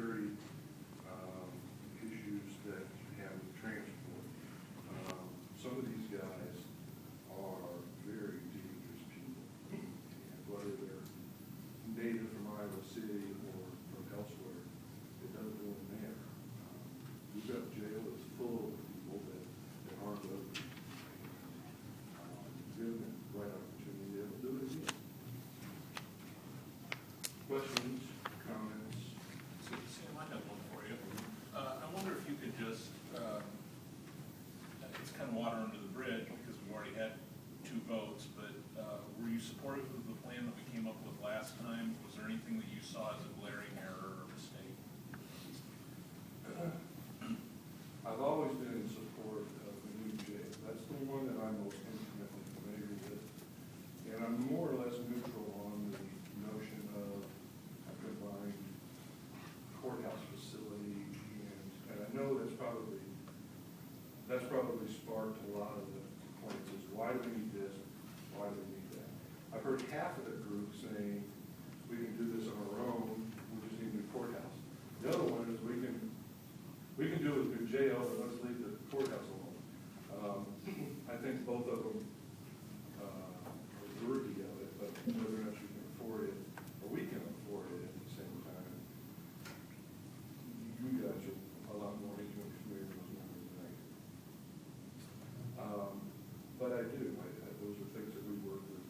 security issues that you have with transport. Some of these guys are very dangerous people, and whether they're native from Iowa City or from elsewhere, it doesn't really matter. We've got a jail that's full of people that aren't open. Given the right opportunity, they'll do it again. Questions, comments? Sam, I have one for you. I wonder if you could just, it's kind of water under the bridge because we've already had 2 votes, but were you supportive of the plan that we came up with last time? Was there anything that you saw as a glaring error or mistake? I've always been in support of the new jail. That's the one that I'm most intimately familiar with. And I'm more or less neutral on the notion of a combined courthouse facility. And I know that's probably sparked a lot of the complaints is why do we need this? Why do we need that? I've heard half of the group saying we can do this on our own, we just need a new courthouse. The other one is we can do it with new jail, but let's leave the courthouse alone. I think both of them are worthy of it, but whether or not you can afford it, or we can afford it at the same time, you guys are a lot more intimately familiar with those numbers than I am. But I do. Those are things that we work with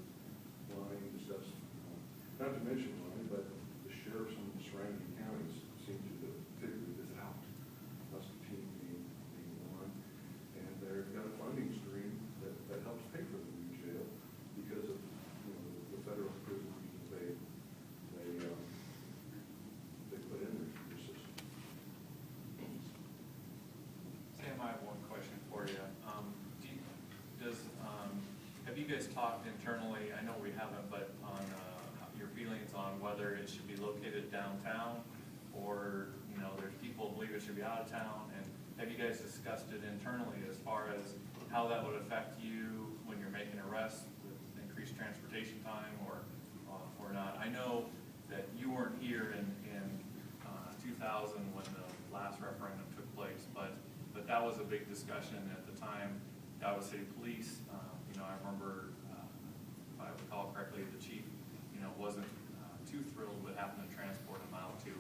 Lonnie and discuss. Not to mention Lonnie, but the sheriffs in the surrounding counties seem to figure this out. Muscatine being one, and they've got a funding stream that helps pay for the new jail because of the federal prisons they put in their system. Sam, I have one question for you. Have you guys talked internally, I know we haven't, but on your feelings on whether it should be located downtown or, there's people who believe it should be out of town, and have you guys discussed it internally as far as how that would affect you when you're making arrests with increased transportation time or not? I know that you weren't here in 2000 when the last referendum took place, but that was a big discussion at the time. Iowa City Police, I remember, if I recall correctly, the chief, wasn't too thrilled with having to transport them out to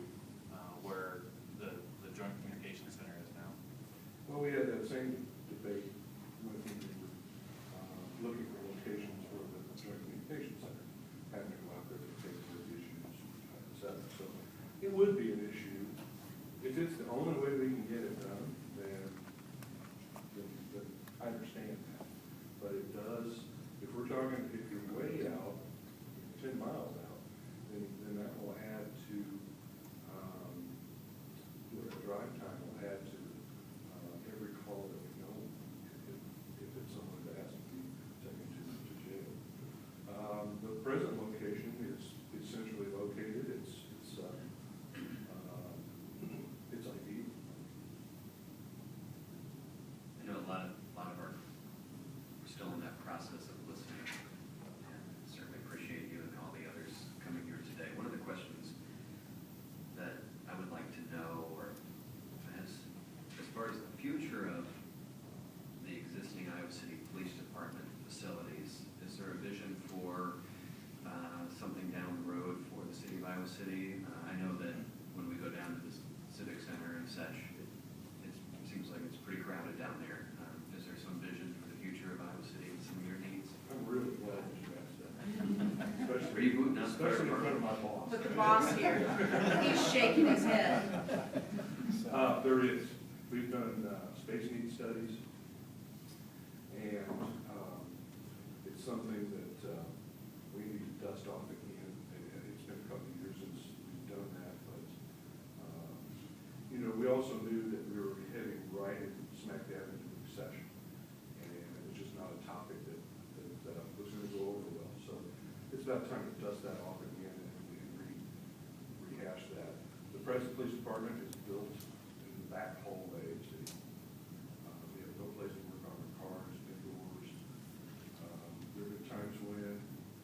where the Joint Communication Center is now. Well, we had that same debate when we were looking for locations for the Joint Communication Center, having to go out there to take care of issues, etc. So it would be an issue. If it's the only way we can get it done, then I understand that. But it does, if you're way out, 10 miles out, then that will add to, the drive time will add to every call that we know if it's someone that has to be taken to jail. The present location is centrally located. It's ideal. I know a lot of our, we're still in that process of listening, and certainly appreciate you and all the others coming here today. One of the questions that I would like to know, or as far as the future of the existing Iowa City Police Department facilities, is there a vision for something down the road for the city of Iowa City? I know that when we go down to the Civic Center and such, it seems like it's pretty crowded down there. Is there some vision for the future of Iowa City and some of your needs? I'm really glad that you asked that. Are you booting us? Especially in front of my boss. With the boss here, he's shaking his head. There is. We've done space needs studies, and it's something that we need to dust off again. It's been a couple of years since we've done that, but we also knew that we were heading right smack dab into the recession, and it was just not a topic that was going to go over well. So it's about time to dust that off again and rehash that. The present police department is built in the back hallway. We have no place to work on our cars, indoors. There have been times when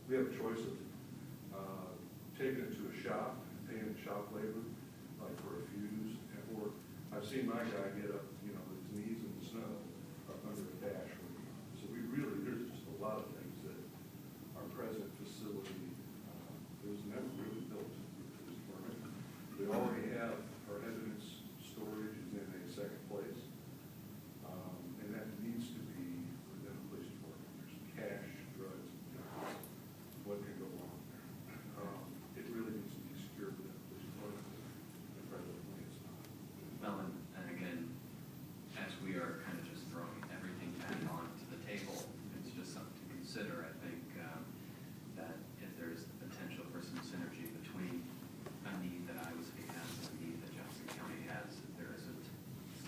we have a choice of taking it to a shop and paying the shop labor, like for a few seen my guy get up, you know, his knees in the snow up under a dash. So we really, there's just a lot of things that our present facility, it was never really built to this permit. We already have our evidence storage is in a second place. And that needs to be within a police department. There's cash, drugs, guns. What can go wrong there? It really needs to be secured within the police department. And presently it's not. Well, and again, as we are kind of just throwing everything back onto the table, it's just something to consider. I think that if there's potential for some synergy between a need that Iowa City has and a need that Johnson County has, there isn't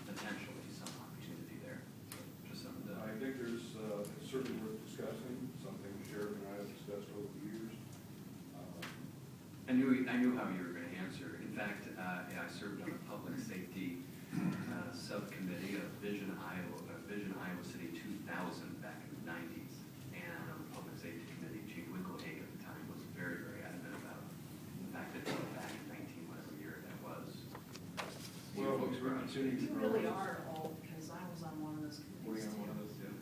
potentially some opportunity there. So just something to. I think there's it's certainly worth discussing, something the sheriff and I have discussed over the years. I knew how you were going to answer. In fact, yeah, I served on the public safety subcommittee of Vision Iowa City 2000 back in the 90s. And on the public safety committee, Chief Winkelhagen at the time was very, very adamant about the fact that back in 19, whatever year that was. you Well, folks were on continue stage. You really are old, because I was on one of those Were committees you on one of too. those too?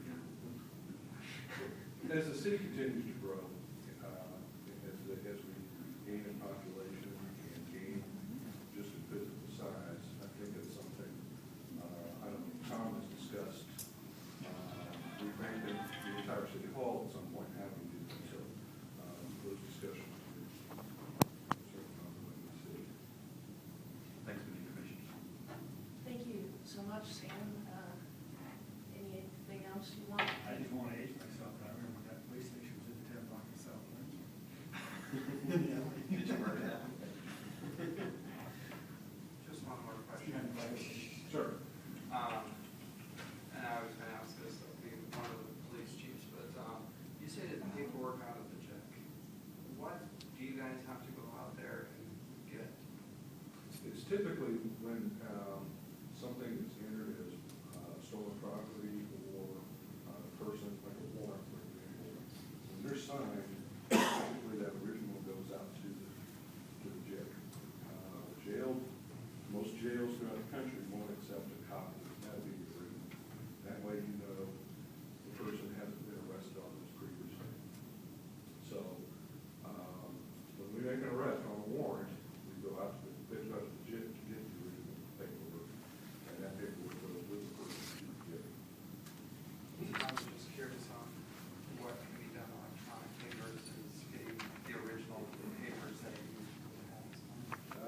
Yeah. As the city continues to grow, as we gain in population and gain just in physical size, I think it's something, I don't know, Tom has discussed, we bring the entire city hall at some point, how we do that, so, those discussions are certainly ongoing in the city. Thanks for the information. Thank you so much, Sam. Anything else you want? I just want to age myself, but I remember that police station was in 10 block of South Lynch. Did you work that? Just one more question. Sure. And I was gonna ask this of one of the police chiefs, but, you say that paperwork out of the check. What do you guys have to go out there and get? It's typically when something is entered as stolen property or a person, like a warrant, for example, when they're signed, typically that original goes out to the jail. Most jails throughout the country won't accept a copy. That'll be the original. That way you know the person hasn't been arrested on this previously. So when we make an arrest on a warrant, we go out to the jail to get the original paperwork, and that paperwork goes with the person to the jail. I was just curious on what can be done electronically versus getting the original papers that you use for the past.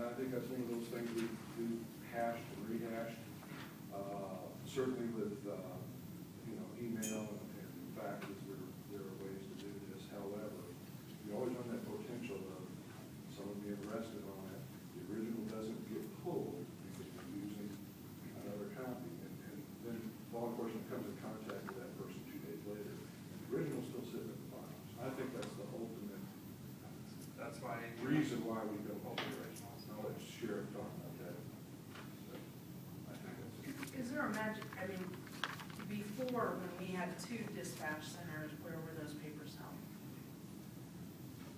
I think that's one of those things we hashed and rehashed. Certainly with, email and faxes, there are ways to do this. However, you always run that potential of someone being arrested on it. The original doesn't get pulled because you're using another copy. And then law enforcement comes in contact with that person 2 days later. The original's still sitting in the files. I think that's the ultimate That's why. reason why we don't hold the originals. I'll let Sheriff talk about that. So, I think that's. Is there a magic, before, when we had 2 dispatch centers, where were those papers held?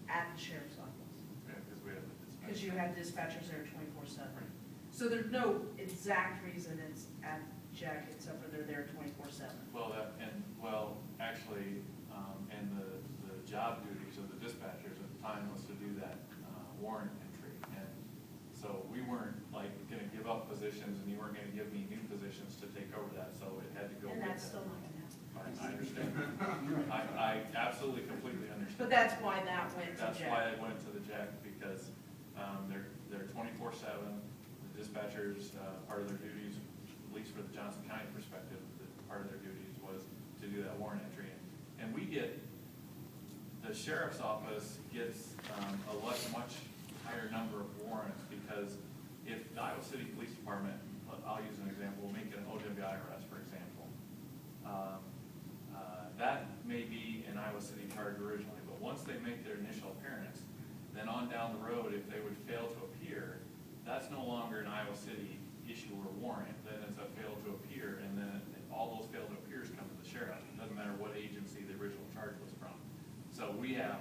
At the sheriff's office? Yeah, because we have the dispatch. Because you had dispatchers there 24/7. So there's no exact reason it's at Jack, except for they're there 24/7. Well, actually, and the job duties of the dispatchers at the time was to do that warrant entry. And so we weren't like gonna give up positions, and you weren't gonna give me new positions to take over that, so it had to go with And that. that's still not gonna happen. I understand. I absolutely, completely understand. But that's why that went to That's Jack. why it went to the JAC, because they're 24/7. The dispatchers, part of their duties, at least for the Johnson County perspective, part of their duties was to do that warrant entry. And we get, the sheriff's office gets a much higher number of warrants, because if the Iowa City Police Department, I'll use an example, will make an OWI arrest, for example. That may be an Iowa City charge originally, but once they make their initial appearance, then on down the road, if they would fail to appear, that's no longer an Iowa City issue or warrant, then it's a fail to appear, and then all those failed to appears come to the sheriff. It doesn't matter what agency the original charge was from. So we had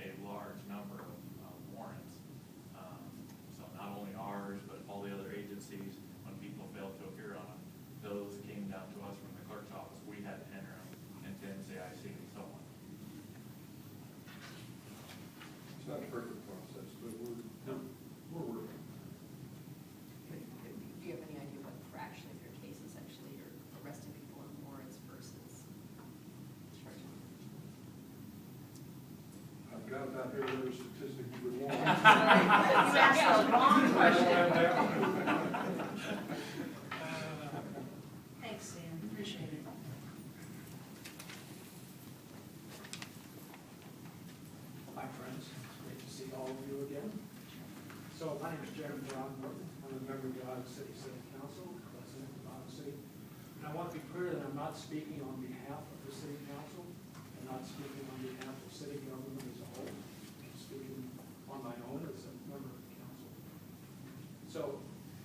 a large number of warrants. So not only ours, but all the other agencies, when out every other statistic you would want. You asked the wrong question. Thanks, Sam, appreciate it. Hi, friends. It's great to see all of you again. So my name is Jeremy John Morton. I'm a member of the Iowa City Council, president of Iowa City. And I want to be clear that I'm not speaking on behalf of the City Council. I'm not speaking on behalf of city government as a whole. I'm speaking on my own as a member of the council. So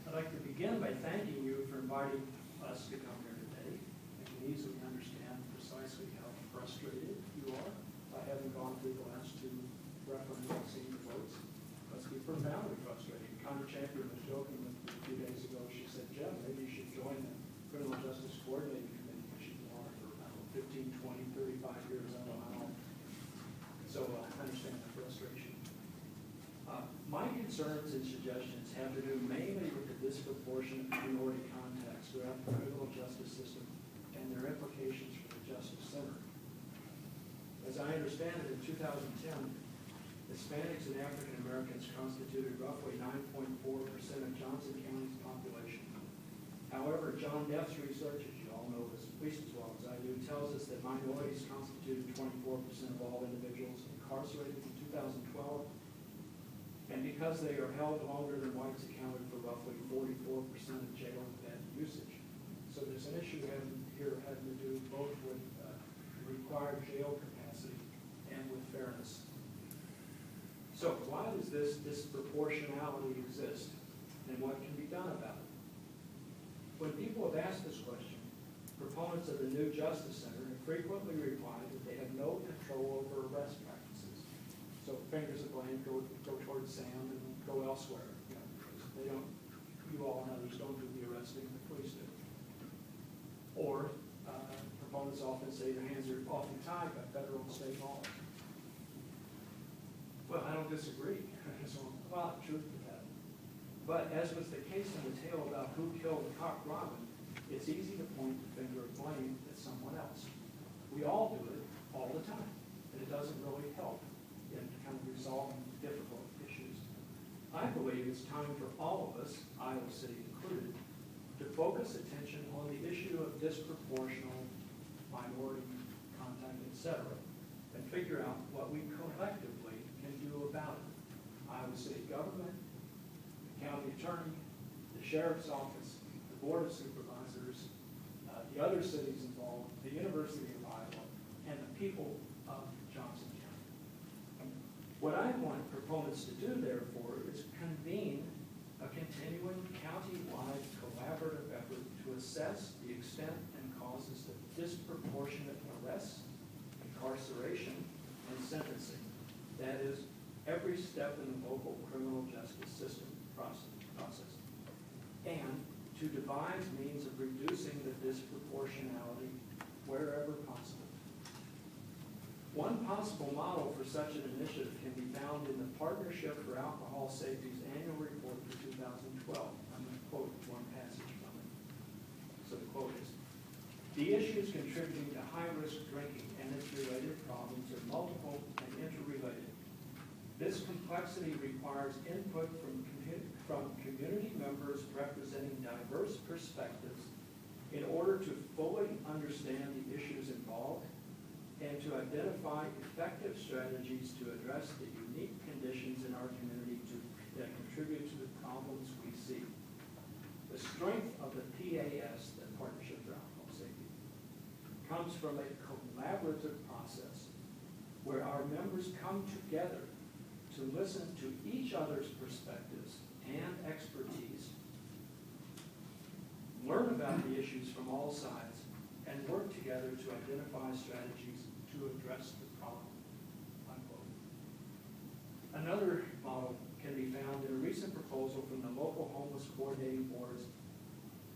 I'd like to begin by thanking you for inviting us to come here today. I can easily understand precisely how frustrated you are by having gone through the last two referendum senior votes. Must be profoundly frustrating. Connie Champion was joking with me a few days ago. She said, Jeff, maybe you should join the Criminal Justice Coordinating Committee because she's been on it for, I don't know, 15, 20, 35 years. I don't know how long. So I understand the frustration. My concerns and suggestions have to do mainly with the disproportionate minority contacts throughout the criminal justice system and their implications for the Justice Center. As I understand it, in 2010, Hispanics and African Americans constituted roughly 9.4% of Johnson County's population. However, John Deff's research, as you all know at least as well as I do, tells us that minorities constituted 24% of all individuals incarcerated in 2012. And because they are held longer than whites, accounted for roughly 44% of jail bed usage. So there's an issue here having to do both with required jail capacity and with fairness. So why does this disproportionality exist, and what can be done about it? When people have asked this question, proponents of the new Justice Center have frequently replied that they have no control over arrest practices. So fingers of blame go towards Sam and go elsewhere. You know, because they don't, you all and others don't do the arresting, the police do. Or proponents often say their hands are often tied by federal and state law. Well, I don't disagree. There's a lot of truth to that. But as was the case in the tale about who killed Cock Robin, it's easy to point the finger of blame at someone else. We all do it all the time, and it doesn't really help in kind of resolving difficult issues. I believe it's time for all of us, Iowa City included, to focus attention on the issue of disproportional minority contact, etc., and figure out what we collectively can do about it. Iowa City government, the county attorney, the sheriff's office, the board of supervisors, the other cities involved, the University of Iowa, and the people of Johnson County. What I want proponents to do, therefore, is convene a continuing county-wide collaborative effort to assess the extent and causes of disproportionate arrests, incarceration, and sentencing. That is, every step in the local criminal justice system process. And to devise means of reducing the disproportionality wherever possible. One possible model for such an initiative can be found in the Partnership for Alcohol Safety's annual report for 2012. I'm going to quote one passage from it. So the quote is, "The issues contributing to high-risk drinking and its related problems are multiple and interrelated. This complexity requires input from community members representing diverse perspectives in order to fully understand the issues involved and to identify effective strategies to address the unique conditions in our community that contribute to the problems we see." The strength of the PAS, the Partnership for Alcohol Safety, comes from a collaborative process where our members come together to listen to each other's perspectives and expertise, learn about the issues from all sides, and work together to identify strategies to address the problem. Unquote. Another model can be found in a recent proposal from the local homeless coordinating board's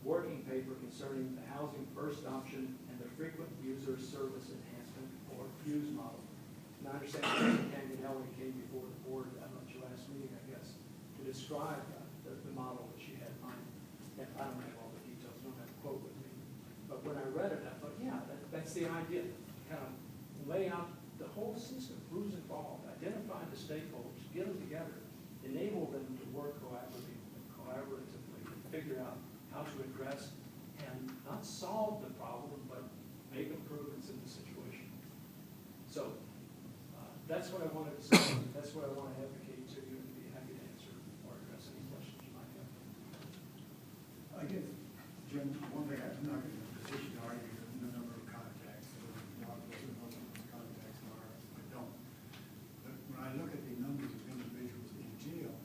working paper concerning the housing first option and the frequent user service enhancement, or FUSE model. And I understand that Canyon Helen came before the board at your last meeting, I guess, to describe the model that she had in mind. And I don't have all the details, I don't have a quote with me. But when I read it, I thought, yeah, that's the idea. Kind of lay out the whole system, who's involved, identify the stakeholders, get them together, enable them to work collaboratively, figure out how to address and not solve the problem, but make improvements in the situation. So, that's what I wanted to say, that's what I want to advocate to you, and be happy to answer or address any questions you might have. I guess, Jim, one thing, I'm not in a position to argue the number of contacts, or not what those contacts are, I don't. But when I look at the numbers of individuals in jail,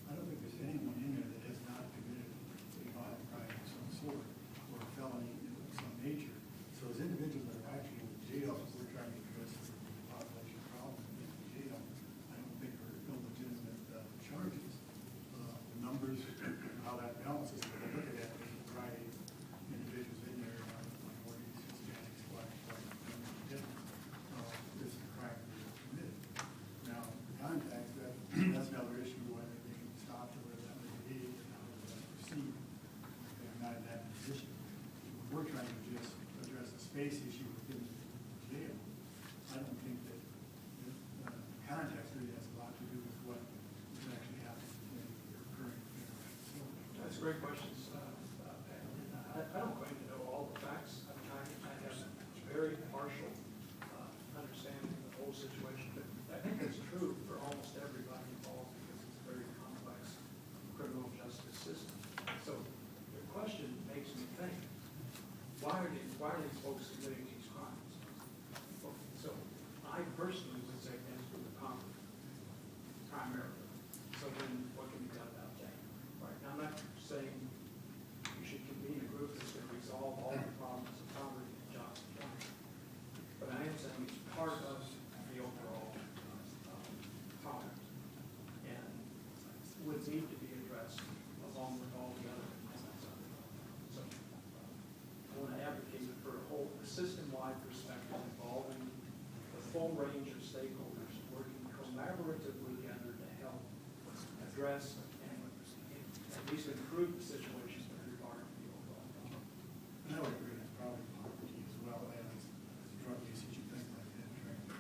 I don't think there's anyone in there that has not committed a violent crime of some sort, or a felony of some nature. So as individuals that are actually in the jail, we're trying to address the population problem in the jail, I don't think are illegitimate charges. The numbers, how that balances, when I look at that, there's a variety of individuals in there, minorities, Hispanics, black, white, different. This is a crime that was committed. Now, contacts, that's another issue, whether they can stop or whether that may be, and how that's perceived. I'm not in that position. We're trying to just address the space issue within the jail. I don't think that context really has a lot to do with what is actually happening in your current facility. That's great questions, Pat. I don't claim to know all the facts. I mean, I have a very partial understanding of the whole situation, but I think that's true for almost everybody involved because it's a very complex criminal justice system. So the question makes me think, why are these folks committing these crimes? So I personally would say that's for the poverty, primarily. So then what can be done about that? Right, now, I'm not saying you should convene a group that's going to resolve all the problems of poverty in Johnson County. But I am saying it's part of the overall problem and would need to be addressed along with all the other components of it. So I want to advocate for a system-wide perspective involving the full range of stakeholders working collaboratively together to help address and at least improve the situation with regard to the overall problem. And I would agree, it's probably poverty as well as drug usage and things like that, trying to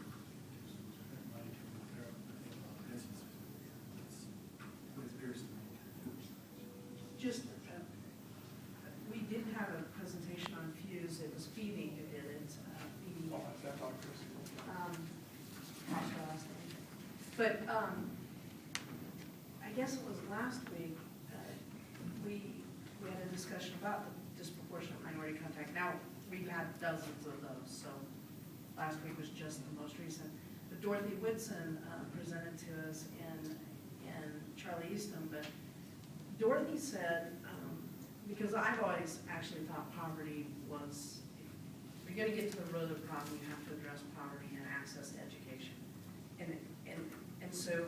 spend money to repair businesses. It appears to me. Just, we did have a presentation on Fuse, it was feeding, it did, it's feeding. Oh, that's all, Chris. But, I guess it was last week, we had a discussion about the disproportionate minority contact. Now, we've had dozens of those, so last week was just the most recent. But Dorothy Whitson presented to us in Charlie Easton, but Dorothy said, because I've always actually thought poverty was, if you're gonna get to the root of the problem, you have to address poverty and access to education. And so,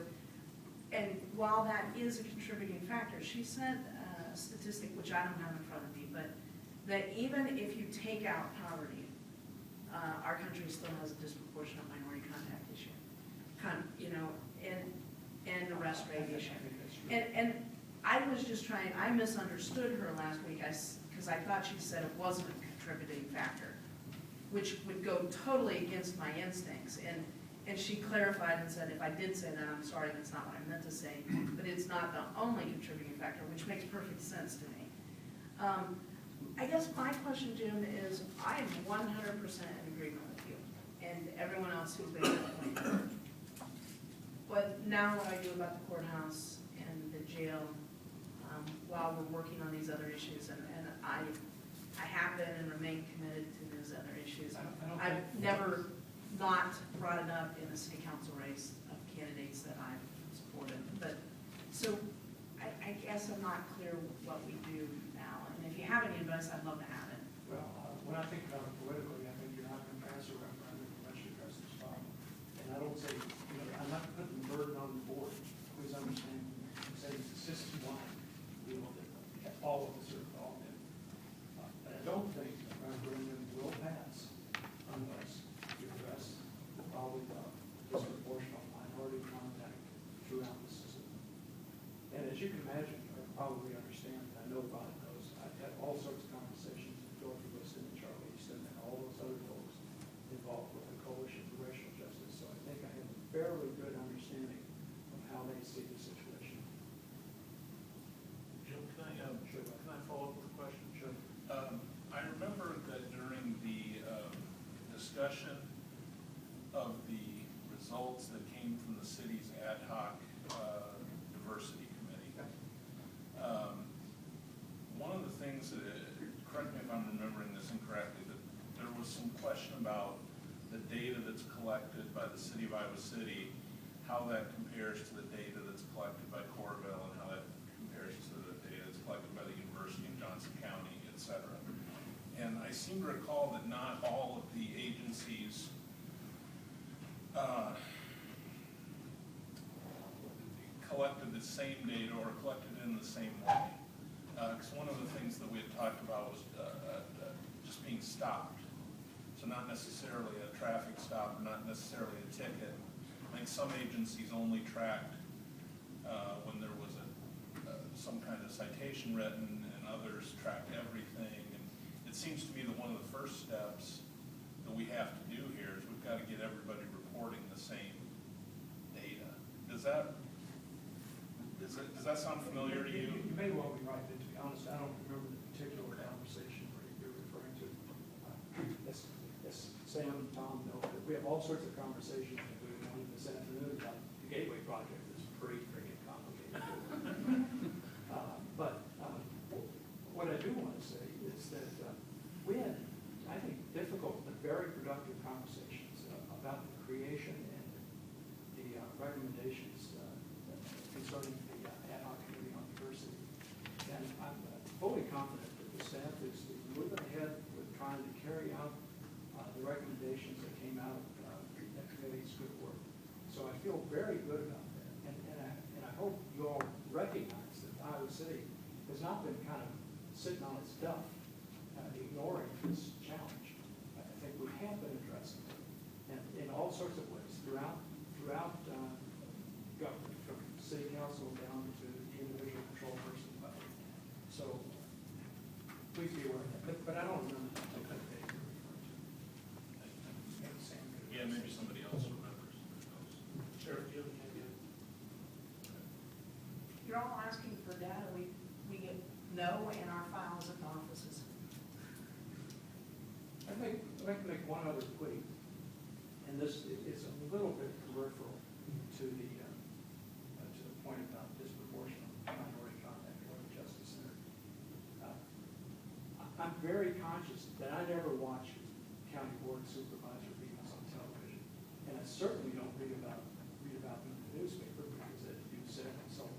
and while that is a contributing factor, she said a statistic, which I don't have in front of me, but that even if you take out poverty, our country still has a disproportionate minority contact issue. And arrest rate issue. And I was just trying, I misunderstood her last week, because I thought she said it wasn't a contributing factor, which would go totally against my instincts. And she clarified and said, if I did say that, I'm sorry, that's not what I meant to say, but it's not the only contributing factor, which makes perfect sense to me. I guess my question, Jim, is I am 100% in agreement with you and everyone else who's made that point. But now what I do about the courthouse and the jail, while we're working on these other issues, and I have been and remain committed to these other issues. I've never not brought it up in a city council race of candidates that I've supported. But, so, I guess I'm not clear what we do now. And if you have any advice, I'd love to have it. Well, when I think about it politically, I think you're not going to pass a referendum unless you address this problem. And I don't say, I'm not putting the burden on the board. Please understand, I'm saying it's a system-wide deal that all of us are involved in. But I don't think the referendum will pass unless you address the problem of disproportionate minority contact throughout the system. And as you can imagine, or probably understand, I know about those, I've had all sorts of conversations with Dorothy Wilson and Charlie Easton and all those other folks involved with the Coalition for Racial Justice. So discussion of the results that came from the city's ad hoc diversity committee. One of the things that, correct me if I'm remembering this incorrectly, but there was some question about the data that's collected by the city of Iowa City, how that compares to the data that's collected by Corville, and how that compares to the data that's collected by the university in Johnson County, et cetera. And I seem to recall that not all of the agencies collected the same data or collected it in the same way. Because one of the things that we had talked about was just being stopped. So not necessarily a traffic stop, or not necessarily a ticket. I think some agencies only tracked when there was some kind of citation written, and others tracked everything. And it seems to me that one of the first steps that we have to do here is we've got to get everybody reporting the same data. Does that sound familiar to you? You may well be right, but to be honest, I don't remember the particular conversation where you're referring to. As Sam and Tom know, that we have all sorts of conversations that we were having this afternoon about the Gateway project. It's pretty freaking complicated. What I do want to say is that we had, I think, difficult but very productive conversations about the creation and the recommendations concerning the ad hoc committee on diversity. And I'm fully confident that the staff is moving ahead with trying to carry out the recommendations that came out of that committee's good work. So I feel very good about that. And I hope you all recognize that Iowa City has not been kind of sitting on its duff, ignoring this challenge. I think we have been addressing it and in all sorts of ways throughout government, from city council down to the individual control person level. So please be aware of that. But I don't remember the particular date you're referring to. Maybe Sam could. Yeah, maybe somebody else remembers. Sheriff, do you have any idea? You're all asking for data, we get no in our files at the offices. I'd like to make one other plea, and this is a little bit peripheral to the point about disproportionate minority contact or the Justice Center. I'm very conscious that I never watch County Board of Supervisor meetings on television, and I certainly don't read about them in the newspaper because, as you said, some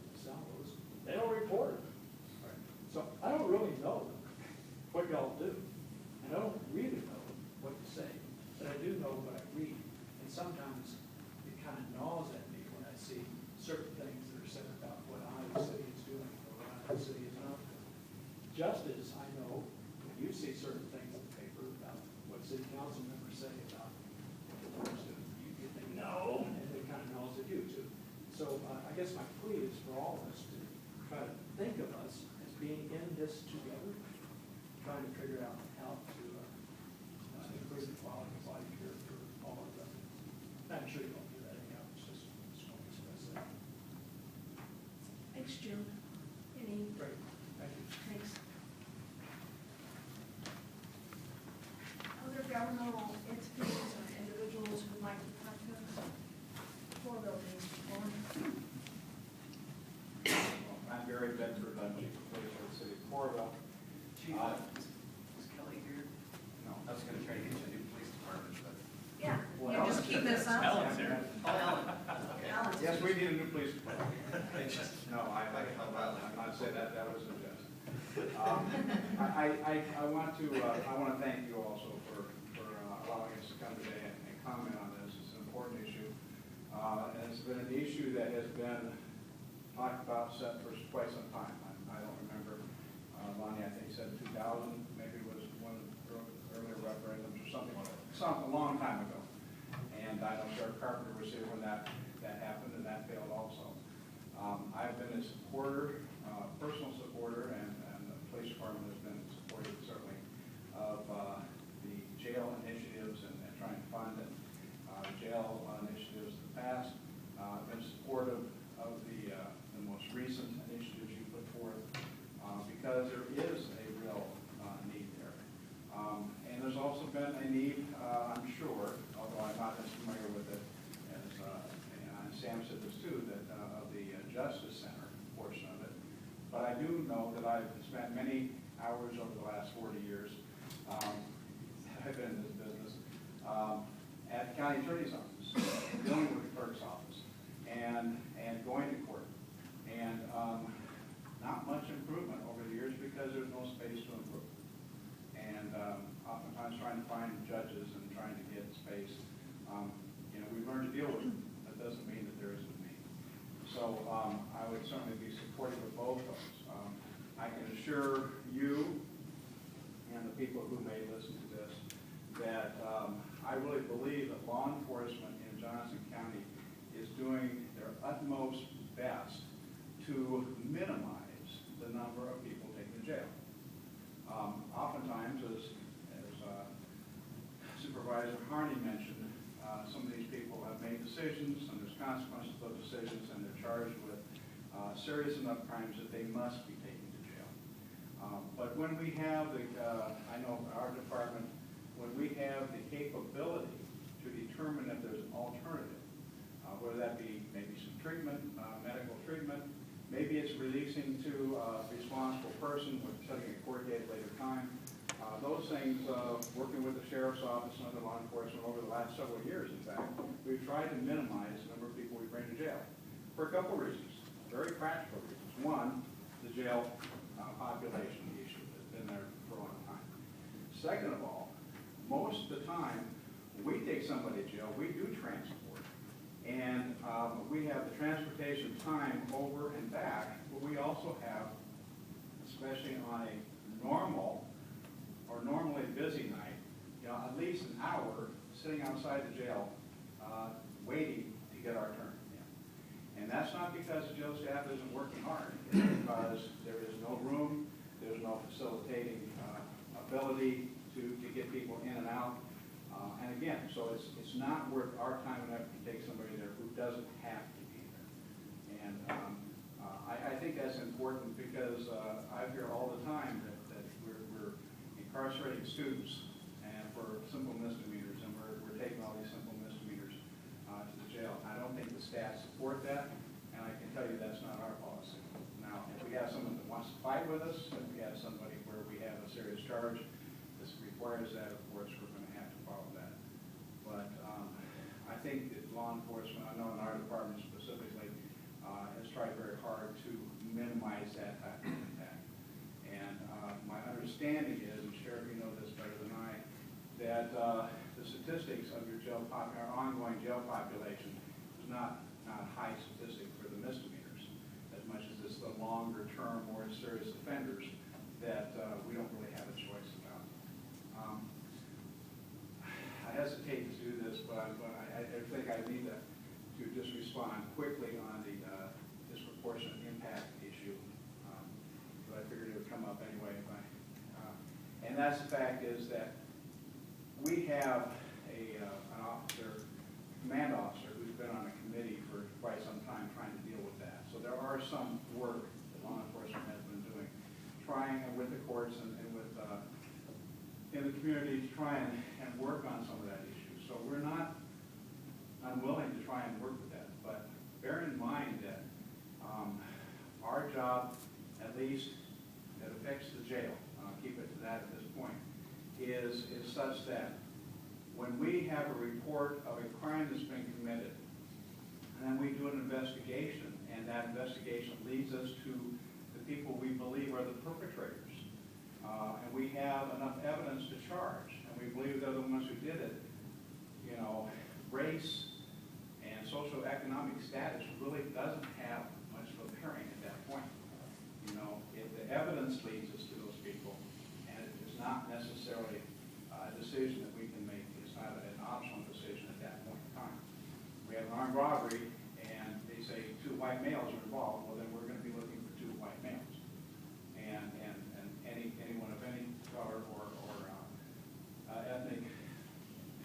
those they don't report it. So I don't really know what y'all do, and I don't really know what to say, but I do know what I read, and sometimes it kind of gnaws at me when I see certain things that are said about what Iowa City is doing or what Iowa City is not doing. Just as I know when you see certain things in the paper about what city council members say about what the board's doing, you think, no, and it kind of gnaws at you too. So I guess my plea is for all of us to try to think of us as being in this together, trying to figure out how to improve the quality of life here for all of them. I'm sure you don't do that anyhow, it's just going to express that. Thanks, Jim. Any? Great, thank you. Thanks. Other governmental entities or individuals who'd like to talk to us? Four buildings. I'm Gary Bedford, I'm Chief of Police for the City of Corville. Chief, is Kelly here? No. I was gonna try to get you a new police department, but. Yeah, you just keep this up. Helen's here. Oh, Ellen. Okay. Alan's- Yes, we need a new police department. Just- No, I'm not saying that, that was a jest. I want to thank you also for allowing us to come today and comment on this. It's an important issue. And it's been an issue that has been talked about set for quite some time. I don't remember, Lonnie, I think said 2000, maybe was one of the earlier referendums or something, a long time ago. And I know Sheriff Carpenter was here when that happened, and that failed also. I've been a supporter, personal supporter, and the police department has been supportive certainly of the jail initiatives and trying to fund it. Jail initiatives in the past. I've been supportive of the most recent initiatives you put forth because there is a real need there. And there's also been a need, I'm sure, Sam said this too, that, of the Justice Center portion of it. But I do know that I've spent many hours over the last 40 years, I've been in this business, at the county attorney's office, dealing with the clerk's office, and going to court. And not much improvement over the years because there's no space to improve. And oftentimes trying to find judges and trying to get space, we've learned to deal with it. That doesn't mean that there isn't a need. So I would certainly be supportive of both those. I can assure you and the people who may listen to this that I really believe that law enforcement in Johnson County is doing their utmost best to minimize the number of people taken to jail. Oftentimes, as Supervisor Harney mentioned, some of these people have made decisions, and there's consequences of those decisions, and they're charged with serious enough crimes that they must be taken to jail. But when we have I know our department, when we have the capability to determine if there's an alternative, whether that be maybe some treatment, medical treatment, maybe it's releasing to a responsible person with setting a court date at a later time. Those things, working with the sheriff's office and other law enforcement over the last several years, in fact, we've tried to minimize the number of people we bring to jail for a couple of reasons, very practical reasons. One, the jail population issue that's been there for a long time. Second of all, most of the time, we take somebody to jail, we do transport, and we have the transportation time over and back, but we also have, especially on a normal or normally busy night, at least an hour sitting outside the jail waiting to get our turn. And that's not because the jail staff isn't working hard. It's because there is no room, there's no facilitating ability to get people in and out. And again, so it's not worth our time and effort to take somebody there who doesn't have to be there. And I think that's important because I hear all the time that we're incarcerating students and for simple misdemeanors, and we're taking all these simple misdemeanors to the jail. I don't think the staff support that, and I can tell you that's not our policy. Now, if we have someone that wants to fight with us, if we have somebody where we have a serious charge, this requires that, of course, we're going to have to follow that. But I think that law enforcement, I know in our department specifically, has tried very hard to minimize that type of impact. And my understanding is, and Sheriff, you know this better than I, that the statistics of your our ongoing jail population is not a high statistic for the misdemeanors, as much as it's the longer term, more serious offenders that we don't really have a choice about. I hesitate to do this, but I think I need to just respond quickly on the disproportionate impact issue. But I figured it would come up anyway. And that's the fact is that we have an officer, command officer, who's been on a committee for quite some time trying to deal with that. So there are some work that law enforcement has been doing, trying with the courts and with in the community to try and work on some of that issue. So we're not unwilling to try and work with that, but bear in mind that our job, at least that affects the jail, and I'll keep it to that at this point, is such that when we have a report of a crime that's been committed, and then we do an investigation, and that investigation leads us to the people we believe are the perpetrators, and we have enough evidence to charge, and we believe they're the ones who did it, race and socioeconomic status really doesn't have much of a bearing at that point. If the evidence leads us to those people, and it is not necessarily a decision that we can make, it's not an optional decision at that point in time. We have an armed robbery, and they say 2 white males are involved, well then we're going to be looking for 2 white males. And anyone of any color or ethnic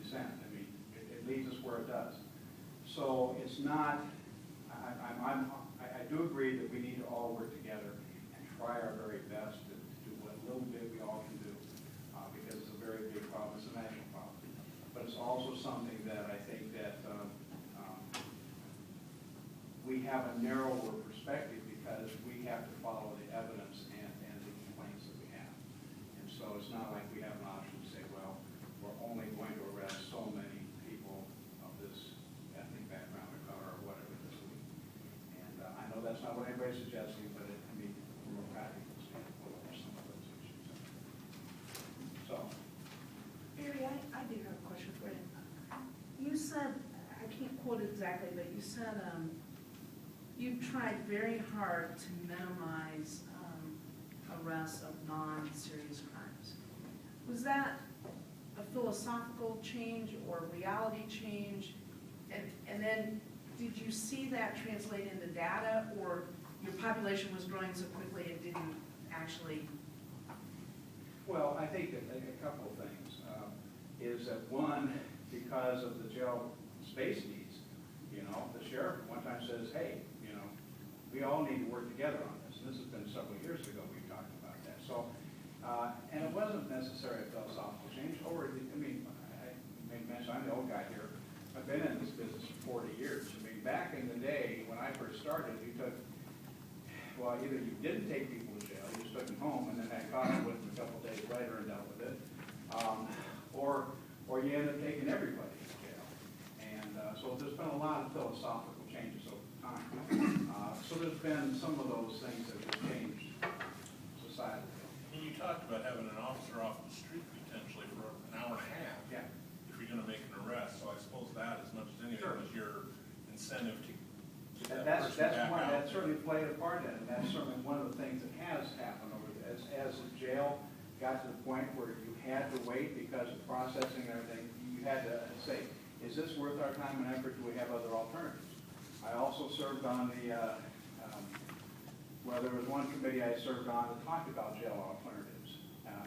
descent. I mean, it leads us where it does. So it's not, I do agree that we need to all work together and try our very best to do what little bit we all can do, because it's a very big problem, it's a national problem. But it's also something that I think that have a narrower perspective because we have to follow the evidence and the complaints that we have. And so it's not like we have an option to say, well, we're only going to arrest so many people of this ethnic background or color or whatever this week. And I know that's not what anybody's suggesting, but I mean, from a practical standpoint, there's some of those issues. So, Barry, I do have a question for you. You said, I can't quote it exactly, but you said you tried very hard to minimize arrests of non-serious crimes. Was that a philosophical change or reality change? And then did you see that translate into data, or your population was growing so quickly it didn't actually? well, I think that a couple of things is that one, because of the jail space needs, you know, the sheriff one time says, hey, you know, we all need to work together on this. And this has been several years ago we talked about that. So, and it wasn't necessarily a philosophical change. I mean, I made mention, I'm the old guy here. I've been in this business for 40 years. I mean, back in the day when I first started, you took, well, either you didn't take people to jail, you just took them home, and then that caught them with them a couple days later and dealt with it. Or you end up taking everybody to jail. And so there's been a lot of philosophical changes over time. So there's been some of those things that have changed societally. And you talked about having an officer off the street potentially for an hour and a half. Yeah. If you're gonna make an arrest, so I suppose that as much as anything Sure. was your incentive to get that That's person back one, out. that certainly played a part in it, and that's certainly one of the things that has happened over the, as the jail got to the point where you had to wait because of processing and everything, you had to say, is this worth our time and effort, do we have other alternatives? I also served on the, well, there was one committee I served on that talked about jail alternatives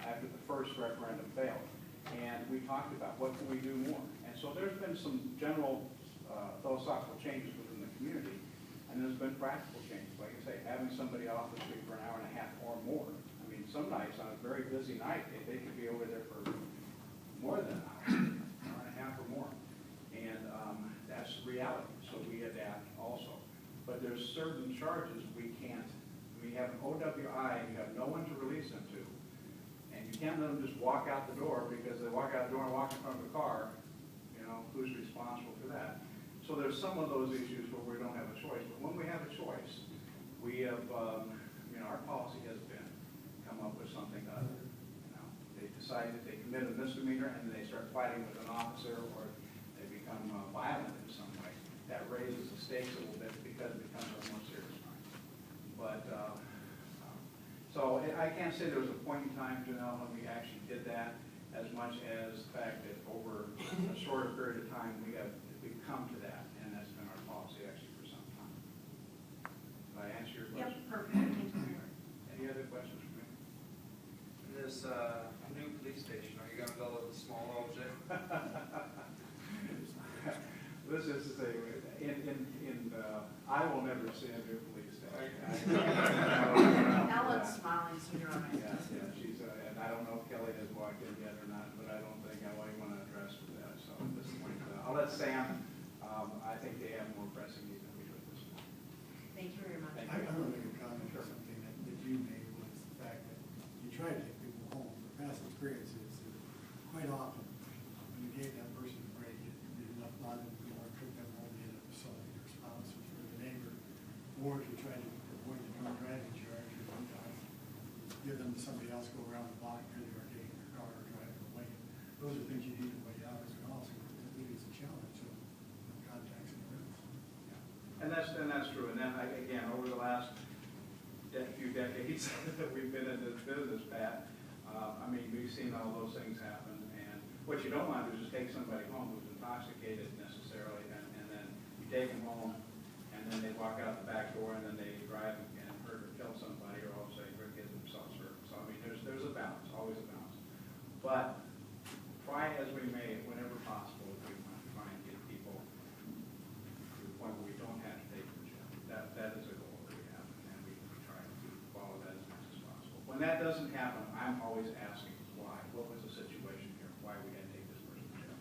after the first referendum failed. And we talked about what can we do more. And so there's been some general philosophical changes within the community, and there's been practical changes. Like I say, having somebody off the street for an hour and a half or more. I mean, some nights on a very busy night, they could be over there for more than an hour and a half or more. And that's reality, so we adapt also. But there's certain charges we can't. We have an OWI, and you have no one to release them to. And you can't let them just walk out the door because they walk out the door and walk in front of the car. You know, who's responsible for that? So there's some of those issues where we don't have a choice. But when we have a choice, we have, you know, our policy has been come up with something other. You know, they decide that they commit a misdemeanor and then they start fighting with an officer, or they become violent in some way. That raises the stakes a little bit because it becomes a more serious crime. But so I can't say there was a point in time, Janelle, when we actually did that, as much as the fact that over a shorter period of time, we've come to that, and that's been our policy actually for some time. Did I answer your question? Yep, perfect, thank you. Any other questions for me? This new police station, are you gonna build a small object? This is I will never see a new police station. Ellen's smiling, so you're all right. Yeah, she's, and I don't know if Kelly has walked in yet or not, but I don't think I want to address with that, so at this point, I'll let Sam, I think they have more pressing needs than we do at this point. Thank you very much. Thank I want to make a comment on something that you made, was the fact that you try to take people home. The past experience is that quite often, when you gave that person a break, you left on them, you know, took them home, you ended up selling your spouse or the neighbor, or if you try to avoid the drunk driving charge, you give them to somebody else, go around the block, really, or taking their car or driving away. Those are things you need to weigh out as well, so it really is a challenge of contacts and events. And that's true, and then, again, over the last few decades that we've been in this business, Pat, I mean, we've seen all those things happen, and what you don't want to do is just take somebody home who's intoxicated necessarily, and then you take them home, and then they walk out the back door, and then they drive and hurt or kill somebody, or all of a sudden get themselves hurt. So, I mean, there's a balance, always a balance. But try as we may, whenever possible, if we want to try and get people to the point where we don't have to take them to jail. That is a goal that we have, and we try to follow that as much as possible. When that doesn't happen, I'm always asking why. What was the situation here? Why we had to take this person to jail?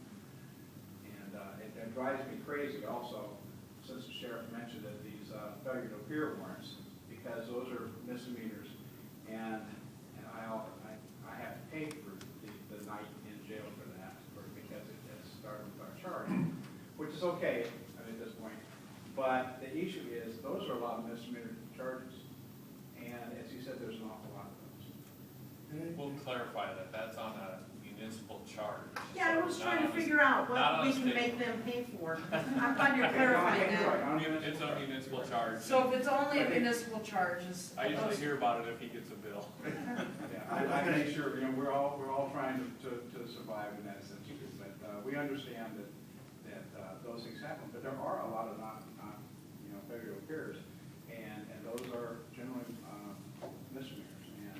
And it drives me crazy also, since the sheriff mentioned that these failure to appear warrants, because those are misdemeanors, and I have to pay for the night in jail for that, because it started with our charge, which is okay, at this point. But the issue is, those are a lot of misdemeanor charges, and as you said, there's an awful lot of those. We'll clarify that, that's on a municipal charge. Yeah, I was So trying not to on a- figure out not what on we a can state make one. them pay for. I'm glad you're clarifying that. It's a municipal charge. So if it's only a municipal charge, is. I usually hear about it if he gets a bill. Yeah, I make sure, we're all trying to survive in that sense, too, but we understand that those things happen, but there are a lot of not failure to appears, and those are generally misdemeanors, and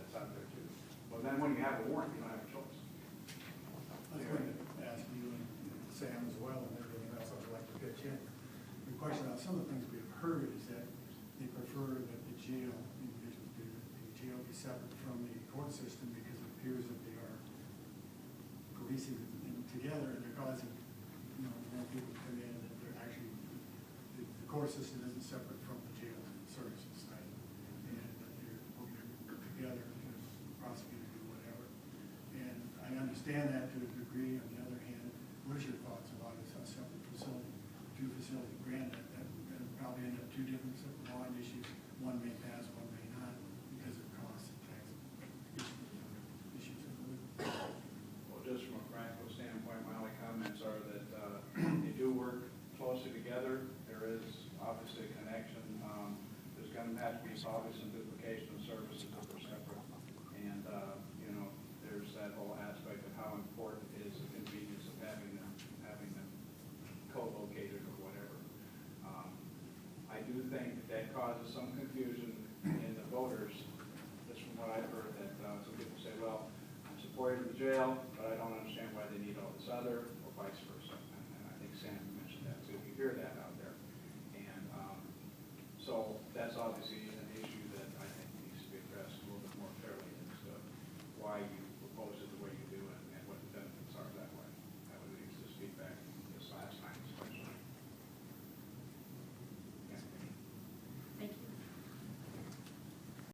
that's out there too. Well, then when you have a warrant, you don't have a choice. I was going to ask you and Sam as well, and everything else I'd like to pitch in. The question on some of the things we've heard is that they prefer that the jail be separate from the court system, because it appears that they are policing them together, and they're causing, more people to come in, that they're actually, the court system isn't separate from the jail services side, and that they're working together to prosecute or do whatever. And I understand that to a degree. On the other hand, what is your thoughts about a separate facility, two facility grant? That would probably end up two different separate bond issues. One may pass, one may not, because of cost and tax issues. Well, just from a practical standpoint, my only comments are that they do work closely together. There is obviously a connection. There's going to have to be probably some duplication of services if they're separate. And, there's that whole aspect of how important is the convenience of having them co-located or whatever. I do think that causes some confusion in the voters, just from what I've heard, that some people say, well, I'm supportive of the jail, but I don't understand why they need all this other, or vice versa. And I think Sam mentioned that too. You hear that